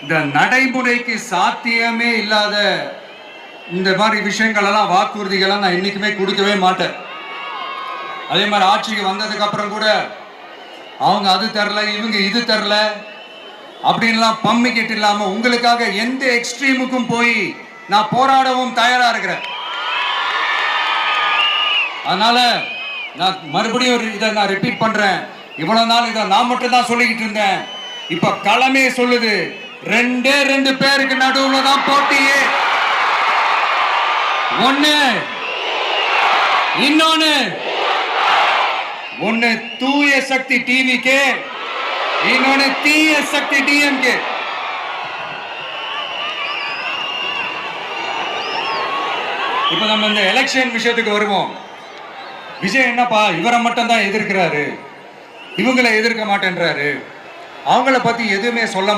இந்த நடைமுறைக்கு சாத்தியமே இல்லாத இந்த மாதிரி விஷயங்கள் எல்லாம் வாக்குறுதிகளை நான் இன்னைக்குமே கொடுக்கவே மாட்டேன். அதே மாதிரி ஆட்சிக்கு வந்ததுக்கு அப்புறம் கூட அவங்க அது தரல, இவங்க இது தரல அப்படின்லாம் பம்மிக்கிட்டு இல்லாம உங்களுக்காக எந்த எக்ஸ்ட்ரீமுக்கும் போய் நான் போராடவும் தயாரா இருக்கிறேன். அதனால நான் மறுபடியும் இதை நான் ரிப்பீட் பண்றேன். இவ்வளவு நாள் இதை நான் மட்டும் தான் சொல்லிக்கிட்டு இருந்தேன். இப்ப களமே சொல்லுது, 2 பேருக்கு நடுவுல தான் போட்டியே. ஒன்னு தூய சக்தி டிவிக்கு, இன்னொன்னு தீய சக்தி டிஎம்கே. இப்ப நம்ம இந்த எலெக்ஷன் விஷயத்துக்கு வருவோம். விஜய் என்னப்பா இவரை மட்டும் தான் எதிர்க்கிறாரு, இவங்களை எதிர்க்க மாட்டேன்றாரு, அவங்கள பத்தி எதுவுமே சொல்ல